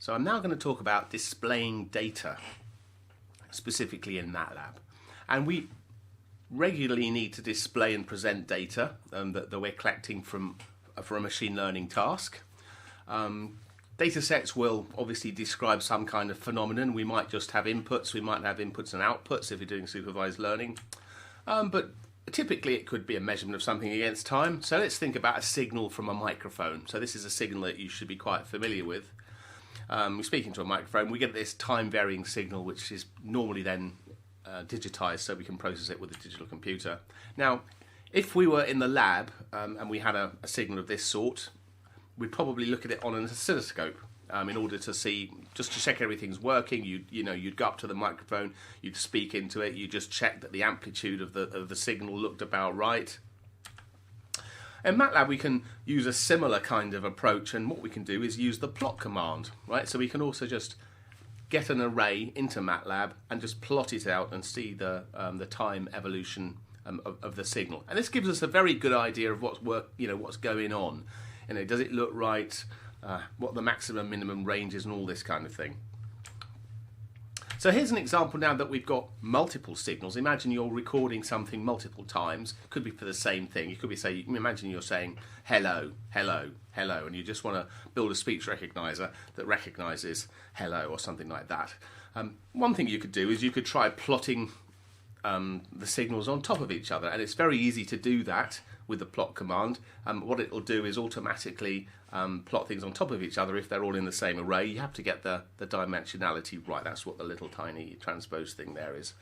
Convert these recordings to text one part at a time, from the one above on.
So I'm now going to talk about displaying data, specifically in MATLAB. And we regularly need to display and present data that we're collecting for a machine learning task. Data sets will obviously describe some kind of phenomenon. We might just have inputs, we might have inputs and outputs if you're doing supervised learning. But typically it could be a measurement of something against time. So let's think about a signal from a microphone. So this is a signal that you should be quite familiar with. We're speaking to a microphone, we get this time varying signal which is normally then digitized so we can process it with a digital computer. Now, if we were in the lab and we had a signal of this sort, we'd probably look at it on an oscilloscope in order to see, just to check everything's working. You'd go up to the microphone, you'd speak into it, you just check that the amplitude of the signal looked about right. In MATLAB we can use a similar kind of approach, and what we can do is use the plot command, right? So we can also just get an array into MATLAB and just plot it out and see the time evolution of the signal. And this gives us a very good idea of what's going on. Does it look right? What the maximum minimum range is and all this kind of thing. So here's an example now that we've got multiple signals. Imagine you're recording something multiple times. Could be for the same thing. You could be imagine you're saying hello, hello, hello, and you just want to build a speech recognizer that recognizes hello or something like that. One thing you could do is you could try plotting the signals on top of each other, and it's very easy to do that with the plot command. What it will do is automatically plot things on top of each other if they're all in the same array. You have to get the dimensionality right. That's what the little tiny transpose thing there is.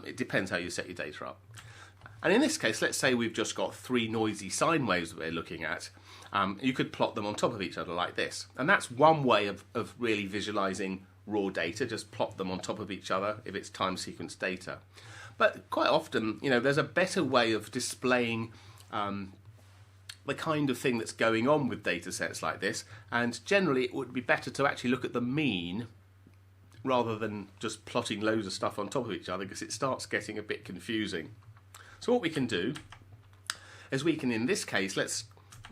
It depends how you set your data up. And in this case, let's say we've just got three noisy sine waves that we're looking at. You could plot them on top of each other like this. And that's one way of really visualizing raw data, just plot them on top of each other if it's time sequence data. But quite often, there's a better way of displaying the kind of thing that's going on with data sets like this, and generally it would be better to actually look at the mean rather than just plotting loads of stuff on top of each other, because it starts getting a bit confusing. So what we can do is we can, in this case,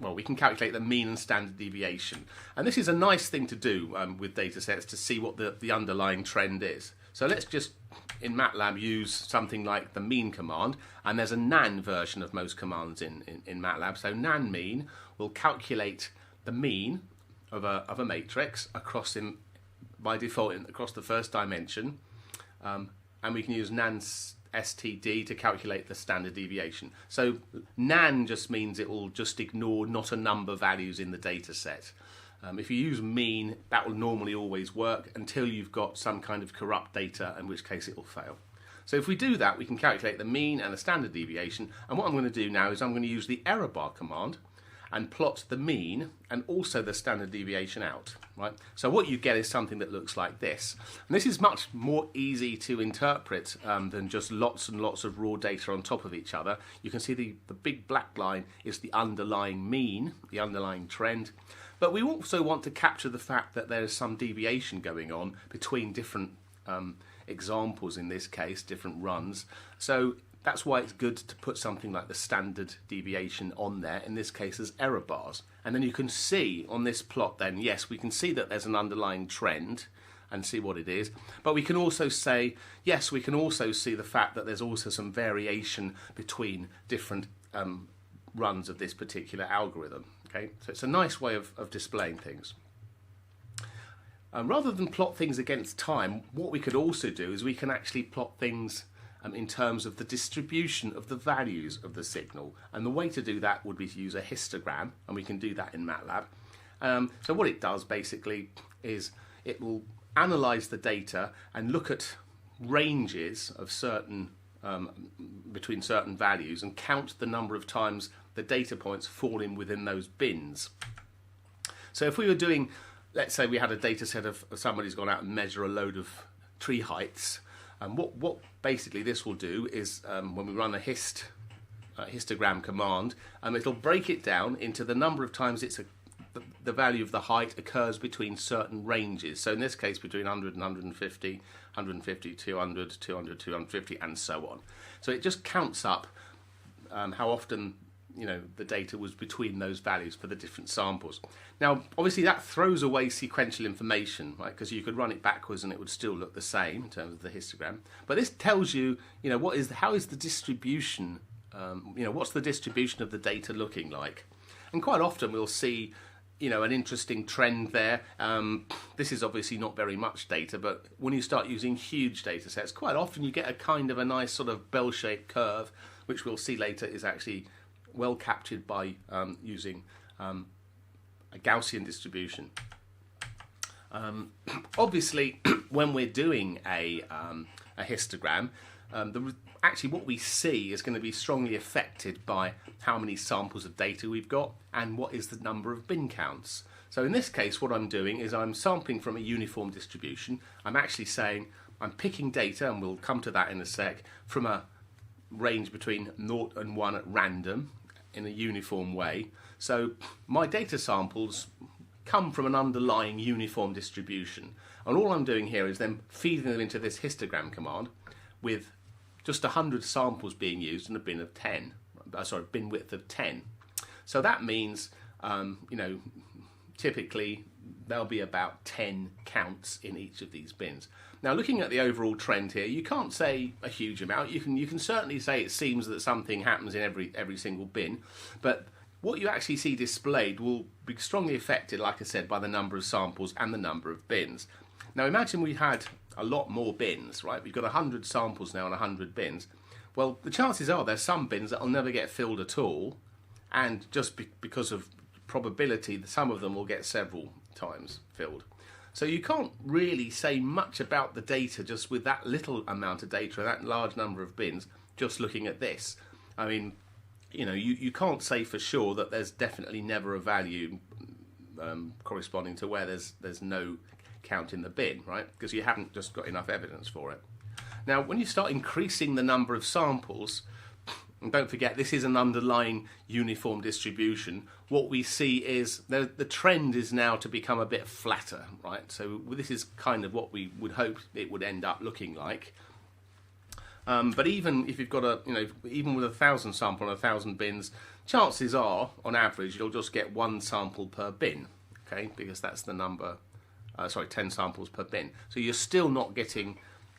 we can calculate the mean and standard deviation, and this is a nice thing to do with data sets to see what the underlying trend is. So let's just in MATLAB use something like the mean command, and there's a nan version of most commands in MATLAB. So nan mean will calculate the mean of a matrix by default across the first dimension, and we can use nan std to calculate the standard deviation. So nan just means it will just ignore not a number values in the data set. If you use mean, that will normally always work until you've got some kind of corrupt data, in which case it will fail. So if we do that, we can calculate the mean and the standard deviation. And what I'm going to do now is I'm going to use the error bar command and plot the mean and also the standard deviation out. Right? So what you get is something that looks like this. And this is much more easy to interpret than just lots and lots of raw data on top of each other. You can see the big black line is the underlying mean, the underlying trend. But we also want to capture the fact that there is some deviation going on between different examples, in this case, different runs. So that's why it's good to put something like the standard deviation on there, in this case as error bars. And then you can see on this plot then, yes, we can see that there's an underlying trend and see what it is. But we can also say, yes, we can also see the fact that there's also some variation between different runs of this particular algorithm. Okay, so it's a nice way of displaying things. Rather than plot things against time, what we could also do is we can actually plot things in terms of the distribution of the values of the signal. And the way to do that would be to use a histogram, and we can do that in MATLAB. So what it does basically is it will analyze the data and look at ranges of certain between certain values and count the number of times the data points fall in within those bins. So if we were doing, let's say we had a data set of somebody's gone out and measure a load of tree heights, and what basically this will do is when we run a histogram command, it'll break it down into the number of times the value of the height occurs between certain ranges. So in this case between 100 and 150, 150, 200, 200, 250 and so on. So it just counts up how often the data was between those values for the different samples. Now, obviously, that throws away sequential information, right? Because you could run it backwards and it would still look the same in terms of the histogram. But this tells you, how is the distribution? What's the distribution of the data looking like? And quite often we'll see, an interesting trend there. This is obviously not very much data, but when you start using huge data sets, quite often you get a kind of a nice sort of bell-shaped curve, which we'll see later is actually well captured by using a Gaussian distribution. Obviously, when we're doing a histogram, actually what we see is going to be strongly affected by how many samples of data we've got and what is the number of bin counts. So in this case, what I'm doing is I'm sampling from a uniform distribution. I'm actually saying I'm picking data, and we'll come to that in a sec, from a range between 0 and 1 at random in a uniform way. So my data samples come from an underlying uniform distribution. And all I'm doing here is then feeding them into this histogram command with just 100 samples being used and a bin of 10. Bin width of 10. So that means, typically there'll be about 10 counts in each of these bins. Now, looking at the overall trend here, you can't say a huge amount. You can certainly say it seems that something happens in every single bin, but what you actually see displayed will be strongly affected, like I said, by the number of samples and the number of bins. Now, imagine we had a lot more bins, right? We've got 100 samples now and 100 bins. Well, the chances are there's some bins that will never get filled at all, and just because of probability, some of them will get several times filled. So you can't really say much about the data just with that little amount of data and that large number of bins just looking at this. I mean, you can't say for sure that there's definitely never a value corresponding to where there's no count in the bin, right? Because you haven't just got enough evidence for it. Now, when you start increasing the number of samples, and don't forget this is an underlying uniform distribution, what we see is the trend is now to become a bit flatter, right? So this is kind of what we would hope it would end up looking like. But even if you've got even with 1,000 samples and 1,000 bins, chances are, on average, you'll just get 1 sample per bin, okay? Because that's the number, 10 samples per bin. So you're still not getting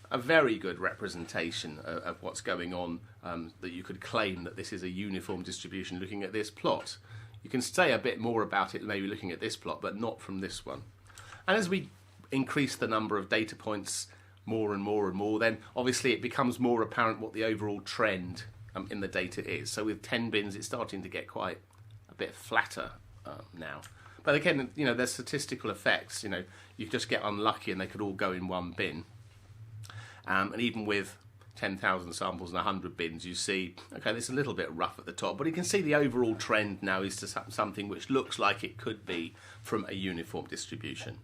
a very good representation of what's going on, that you could claim that this is a uniform distribution looking at this plot. You can say a bit more about it maybe looking at this plot, but not from this one. And as we increase the number of data points more and more and more, then obviously it becomes more apparent what the overall trend in the data is. So with 10 bins, it's starting to get quite a bit flatter now. But again, there's statistical effects. You just get unlucky and they could all go in one bin. And even with 10,000 samples and 100 bins, you see, okay, this is a little bit rough at the top, but you can see the overall trend now is to something which looks like it could be from a uniform distribution.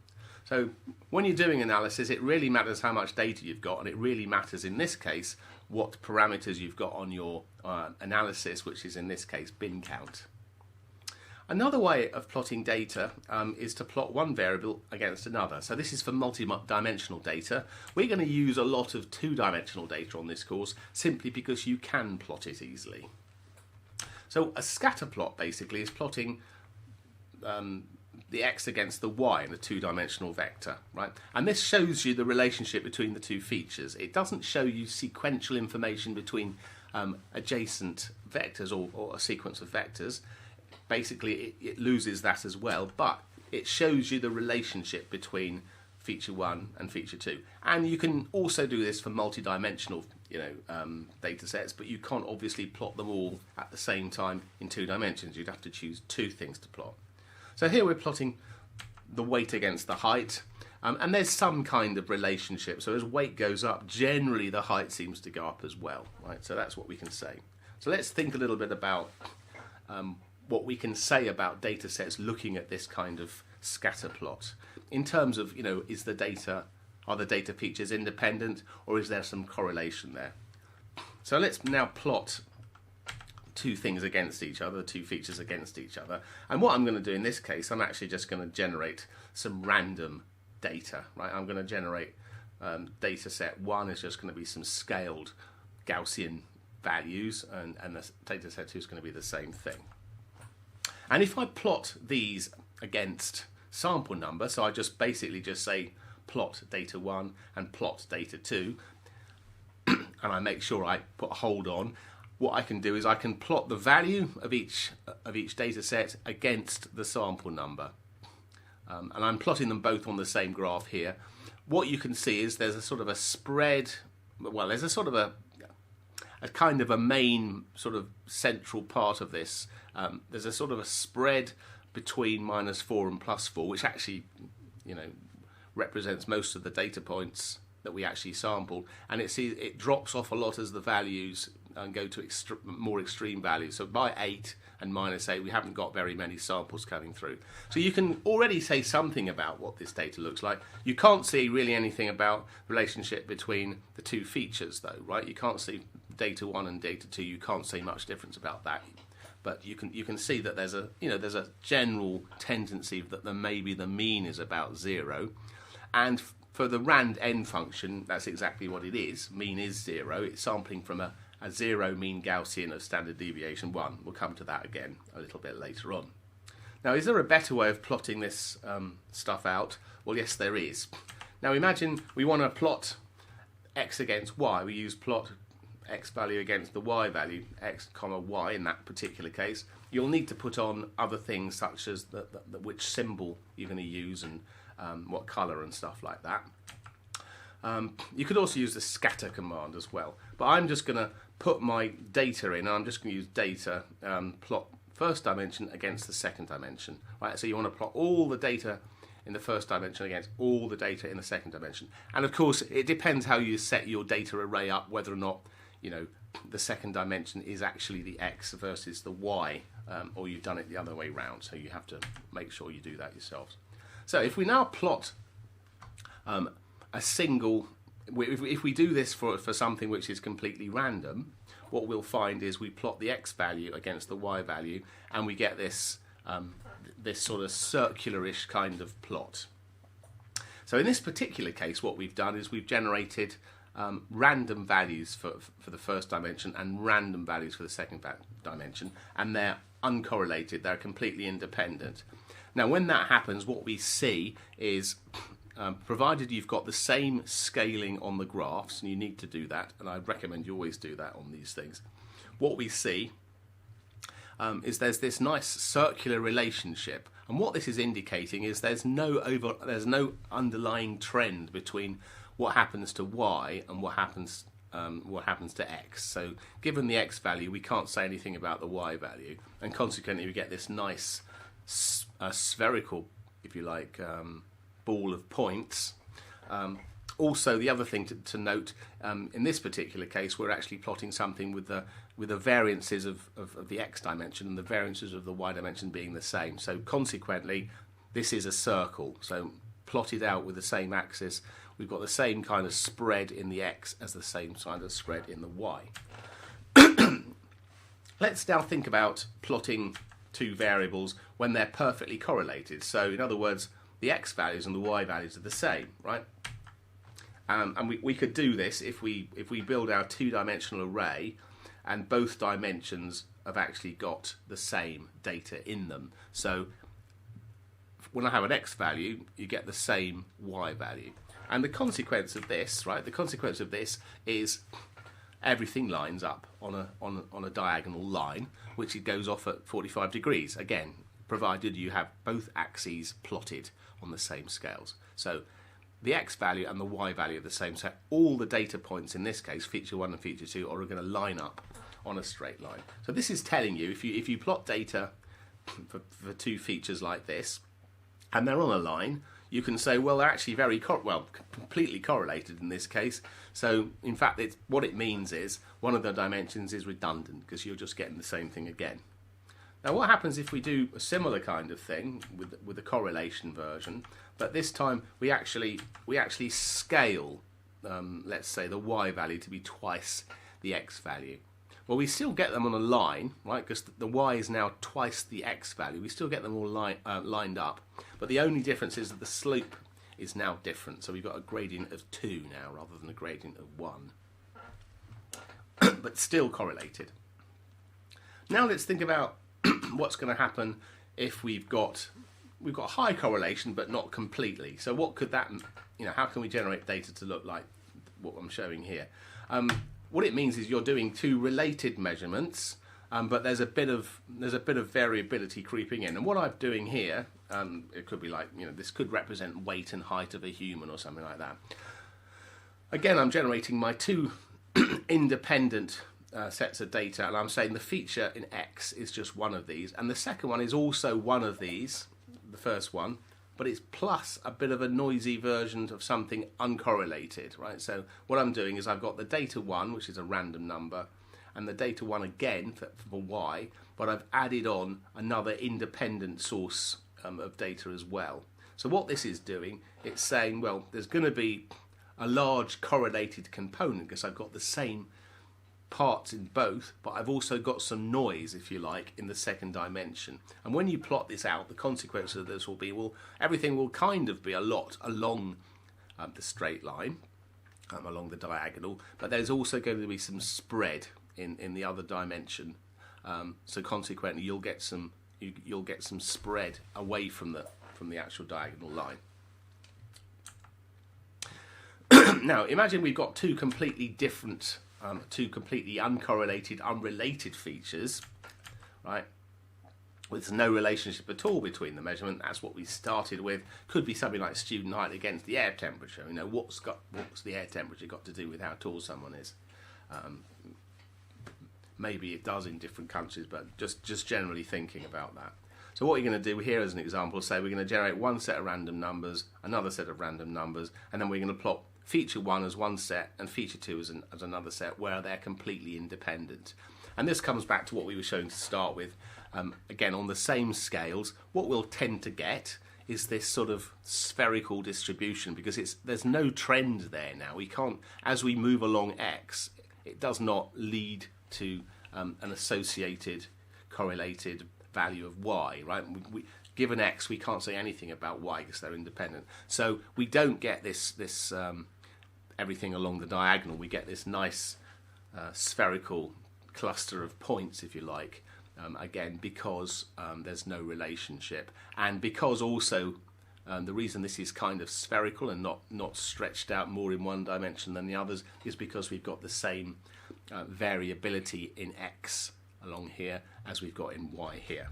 So when you're doing analysis, it really matters how much data you've got, and it really matters in this case what parameters you've got on your analysis, which is in this case bin count. Another way of plotting data is to plot one variable against another. So this is for multi-dimensional data. We're going to use a lot of two-dimensional data on this course simply because you can plot it easily. So a scatter plot basically is plotting the x against the y in a two-dimensional vector, right? And this shows you the relationship between the two features. It doesn't show you sequential information between adjacent vectors or a sequence of vectors. Basically, it loses that as well, but it shows you the relationship between feature 1 and feature 2. And you can also do this for multi-dimensional data sets, but you can't obviously plot them all at the same time in 2 dimensions. You'd have to choose 2 things to plot. So here we're plotting the weight against the height, and there's some kind of relationship. So as weight goes up, generally the height seems to go up as well, right? So that's what we can say. So let's think a little bit about what we can say about data sets looking at this kind of scatter plot in terms of, are the data features independent, or is there some correlation there? So let's now plot 2 things against each other, 2 features against each other. And what I'm going to do in this case, I'm actually just going to generate some random data, right? I'm going to generate data set 1 is just going to be some scaled Gaussian values, and the data set 2 is going to be the same thing. And if I plot these against sample number, so I just basically just say plot data 1 and plot data 2, and I make sure I put a hold on, what I can do is I can plot the value of each data set against the sample number. And I'm plotting them both on the same graph here. What you can see is there's a sort of a spread, well, there's a sort of a kind of a main sort of central part of this. There's a sort of a spread between -4 and +4, which actually, you know, represents most of the data points that we actually sampled, and it drops off a lot as the values go to more extreme values. So by 8 and -8, we haven't got very many samples coming through. So you can already say something about what this data looks like. You can't see really anything about the relationship between the two features, though, right? You can't see data 1 and data 2. You can't see much difference about that. But you can see that there's a general tendency that maybe the mean is about 0, and for the rand_n function, that's exactly what it is. Mean is 0. It's sampling from a 0 mean Gaussian of standard deviation 1. We'll come to that again a little bit later on. Now, is there a better way of plotting this stuff out? Well, yes, there is. Now, imagine we want to plot x against y. We use plot x value against the y value, x comma y in that particular case. You'll need to put on other things such as which symbol you're going to use and what colour and stuff like that. You could also use the scatter command as well, but I'm just going to put my data in. I'm just going to use data, plot first dimension against the second dimension. Right, so you want to plot all the data in the first dimension against all the data in the second dimension. And of course, it depends how you set your data array up, whether or not, you know, the second dimension is actually the x versus the y, or you've done it the other way round. So you have to make sure you do that yourselves. So if we now plot a single, if we do this for something which is completely random, what we'll find is we plot the x value against the y value, and we get this this sort of circular-ish kind of plot. So in this particular case, what we've done is we've generated random values for the first dimension and random values for the second dimension, and they're uncorrelated, they're completely independent. Now, when that happens, what we see is, provided you've got the same scaling on the graphs, and you need to do that, and I recommend you always do that on these things, what we see is there's this nice circular relationship, and what this is indicating is there's no underlying trend between what happens to y and what happens to x. So given the x value, we can't say anything about the y value, and consequently we get this nice spherical, if you like, ball of points. Also, the other thing to note, in this particular case, we're actually plotting something with the variances of the x dimension and the variances of the y dimension being the same. So consequently, this is a circle. So plotted out with the same axis, we've got the same kind of spread in the x as the same kind of spread in the y. Let's now think about plotting two variables when they're perfectly correlated. So in other words, the x values and the y values are the same, right? And we could do this if we build our two-dimensional array and both dimensions have actually got the same data in them. So when I have an x value, you get the same y value. And the consequence of this, right? The consequence of this is everything lines up on a diagonal line, which it goes off at 45 degrees. Again, provided you have both axes plotted on the same scales. So the x value and the y value are the same. So all the data points in this case, feature 1 and feature 2, are going to line up on a straight line. So this is telling you, if you plot data for two features like this, and they're on a line, you can say, well, they're actually completely correlated in this case. So in fact, what it means is one of the dimensions is redundant because you're just getting the same thing again. Now, what happens if we do a similar kind of thing with the correlation version, but this time we actually scale, let's say, the y value to be twice the x value? Well, we still get them on a line, right? Because the y is now twice the x value. We still get them all lined up, but the only difference is that the slope is now different. So we've got a gradient of 2 now rather than a gradient of 1. but still correlated. Now let's think about what's going to happen if we've got high correlation but not completely. So what could that, how can we generate data to look like what I'm showing here? What it means is you're doing two related measurements, but there's a bit of variability creeping in. And what I'm doing here, it could be like, this could represent weight and height of a human or something like that. Again, I'm generating my two independent sets of data, and I'm saying the feature in X is just one of these, and the second one is also one of these, the first one, but it's plus a bit of a noisy version of something uncorrelated, right? So what I'm doing is I've got the data 1, which is a random number, and the data 1 again for Y, but I've added on another independent source of data as well. So what this is doing, it's saying, well, there's going to be a large correlated component because I've got the same parts in both, but I've also got some noise, if you like, in the second dimension. And when you plot this out, the consequence of this will be, well, everything will kind of be a lot along the straight line, along the diagonal, but there's also going to be some spread in the other dimension. So consequently, you'll get some spread away from the actual diagonal line. Now, imagine we've got two completely different, two completely uncorrelated, unrelated features, right? With no relationship at all between the measurement. That's what we started with. Could be something like student height against the air temperature. What's the air temperature got to do with how tall someone is? Maybe it does in different countries, but just generally thinking about that. So what you're going to do here as an example, say we're going to generate one set of random numbers, another set of random numbers, and then we're going to plot feature 1 as one set and feature 2 as another set where they're completely independent. And this comes back to what we were showing to start with. Again, on the same scales, what we'll tend to get is this sort of spherical distribution because there's no trend there now. We can't, as we move along X, it does not lead to an associated, correlated value of Y, right? Given X, we can't say anything about Y because they're independent. So we don't get this everything along the diagonal. We get this nice spherical cluster of points, if you like, again, because there's no relationship. And because also the reason this is kind of spherical and not stretched out more in one dimension than the others is because we've got the same variability in X along here as we've got in Y here.